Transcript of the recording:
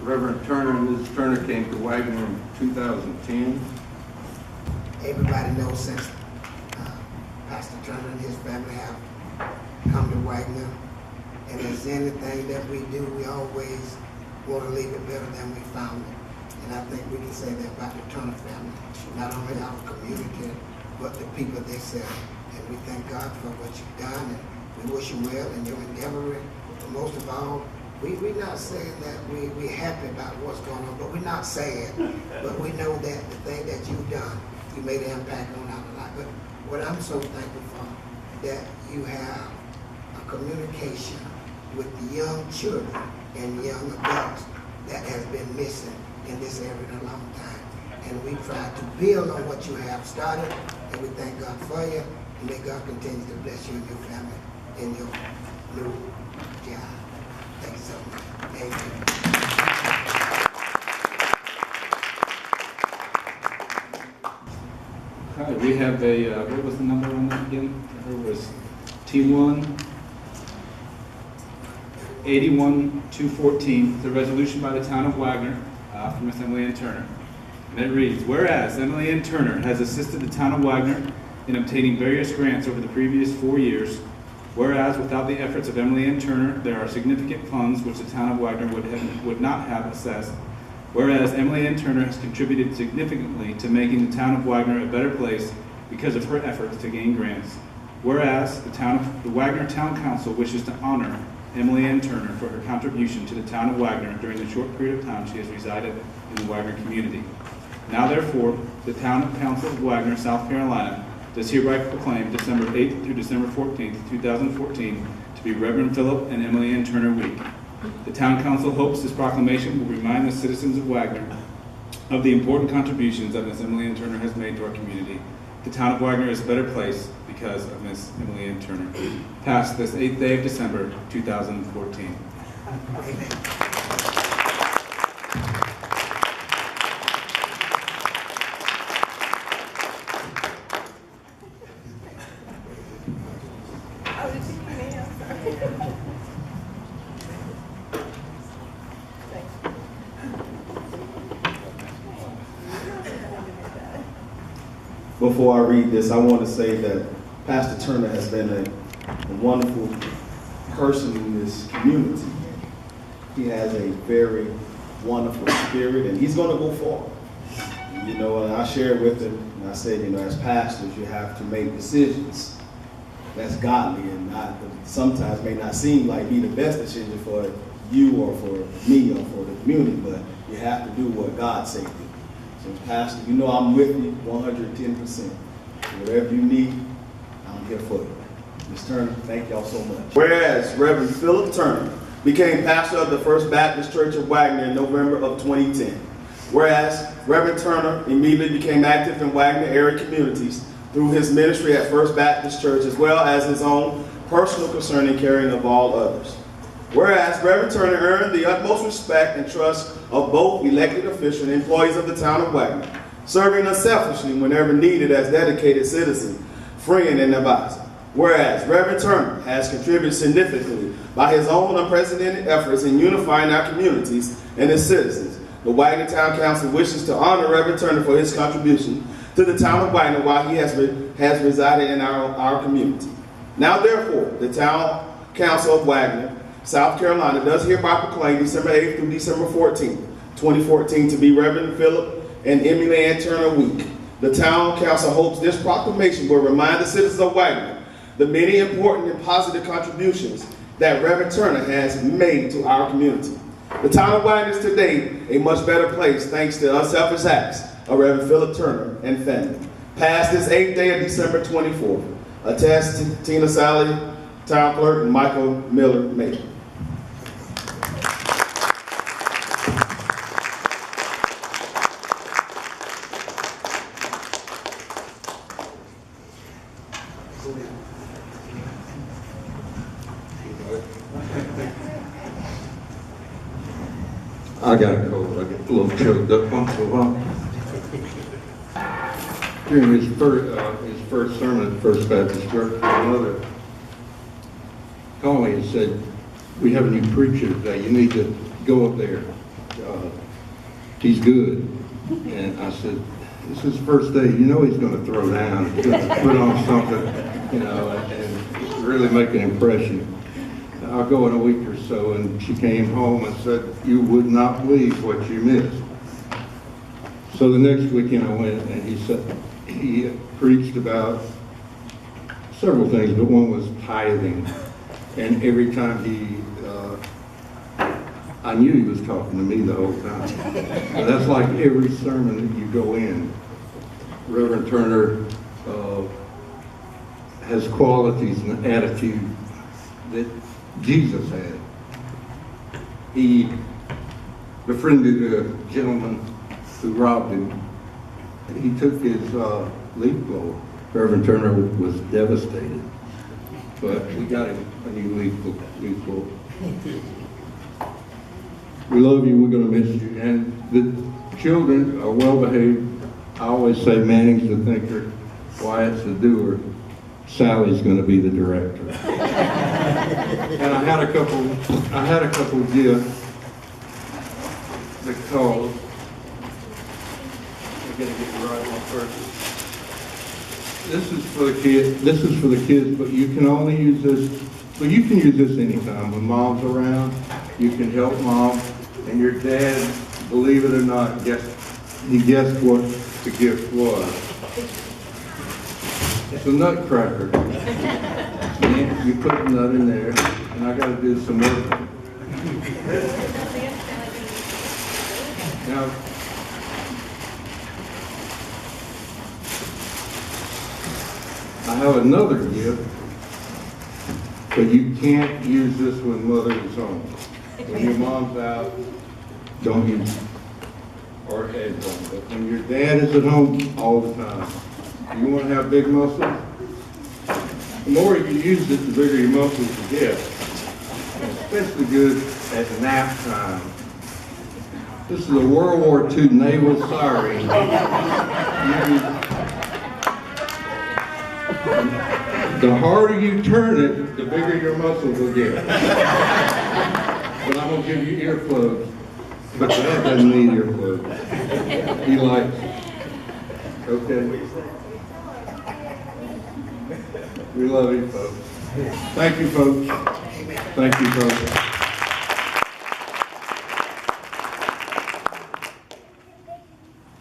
Reverend Turner and Mrs. Turner came to Wagener in 2010. Everybody knows since Pastor Turner and his family have come to Wagener. And if there's anything that we do, we always want to leave it better than we found it. And I think we can say that about the Turner family, not only our community, but the people they serve. And we thank God for what you've done, and we wish you well in your endeavor. But most of all, we're not saying that we're happy about what's going on, but we're not sad. But we know that the thing that you've done, you made an impact on our life. But what I'm so thankful for, that you have a communication with the young children and young adults that has been missing in this area in a long time. And we try to build on what you have started, and we thank God for you, and may God continue to bless you and your family in your new job. Thank you so much. Amen. All right, we have a, what was the number on that again? It was T1 81-214, the resolution by the town of Wagener from Ms. Emily Ann Turner. And it reads, whereas Emily Ann Turner has assisted the town of Wagener in obtaining various grants over the previous 4 years, whereas without the efforts of Emily Ann Turner, there are significant funds which the town of Wagener would not have assessed, whereas Emily Ann Turner has contributed significantly to making the town of Wagener a better place because of her efforts to gain grants, whereas the Wagener Town Council wishes to honor Emily Ann Turner for her contribution to the town of Wagener during the short period of time she has resided in the Wagener community. Now therefore, the Town Council of Wagener, South Carolina, does hereby proclaim December 8th through December 14th, 2014 to be Reverend Philip and Emily Ann Turner Week. The Town Council hopes this proclamation will remind the citizens of Wagener of the important contributions that Ms. Emily Ann Turner has made to our community. The town of Wagener is a better place because of Ms. Emily Ann Turner. Passed this 8th day of December, 2014. Before I read this, I want to say that Pastor Turner has been a wonderful person in this community. He has a very wonderful spirit, and he's going to go far. You know, and I shared with him, and I said, you know, as pastors, you have to make decisions that's godly and not, sometimes may not seem like be the best decision for you or for me or for the community, but you have to do what God says do. So, Pastor, you know I'm with you 110%. Whatever you need, I'm here for you. Ms. Turner, thank y'all so much. Whereas Reverend Philip Turner became pastor of the First Baptist Church of Wagener in November of 2010. Whereas Reverend Turner immediately became active in Wagener area communities through his ministry at First Baptist Church, as well as his own personal concern and caring of all others. Whereas Reverend Turner earned the utmost respect and trust of both elected officials and employees of the town of Wagener, serving unselfishly whenever needed as dedicated citizen, friend, and advisor. Whereas Reverend Turner has contributed significantly by his own unprecedented efforts in unifying our communities and its citizens, the Wagener Town Council wishes to honor Reverend Turner for his contribution to the town of Wagener while he has resided in our community. Now therefore, the Town Council of Wagener, South Carolina, does hereby proclaim December 8th through December 14th, 2014 to be Reverend Philip and Emily Ann Turner Week. The Town Council hopes this proclamation will remind the citizens of Wagener the many important and positive contributions that Reverend Turner has made to our community. The town of Wagener is today a much better place thanks to unselfish acts of Reverend Philip Turner and family. Passed this 8th day of December 24th. Attest Tina Sally, Town Clerk, and Michael Miller, Mayor. I got a cold. I get a little choked up once in a while. During his first sermon at First Baptist Church, my mother called me and said, "We have a new preacher today. You need to go up there he's good. And I said, this is his first day, you know he's gonna throw down, he's gonna put on something, and really make an impression. I'll go in a week or so, and she came home and said, you would not believe what you missed. So the next weekend I went, and he preached about several things, but one was tithing. And every time I knew he was talking to me the whole time. But that's like every sermon that you go in. Reverend Turner has qualities and attitude that Jesus had. He befriended a gentleman who robbed him. He took his leaf blower. Reverend Turner was devastated, but we got him a new leaf blower. We love you, we're going to miss you. And the children are well behaved. I always say Manning's the thinker, Wyatt's the doer, Sally's going to be the director. And I had a couple gifts because I'm going to get the right one first. This is for the kids, but you can only use this, but you can use this anytime. When mom's around, you can help mom. And your dad, believe it or not, he guessed what the gift was. It's a nutcracker. And you put the nut in there, and I got to do some work. Now, I have another gift, but you can't use this when mother is home. When your mom's out, don't use it. Or Ed's home. But when your dad is at home all the time, you want to have big muscles? The more you use it, the bigger your muscles will get. Especially good at nap time. This is a World War II naval siren. The harder you turn it, the bigger your muscles will get. But I'm going to give you earplugs. But Dad doesn't need earplugs. He likes it. Okay? We love you, folks. Thank you, folks. Thank you, folks.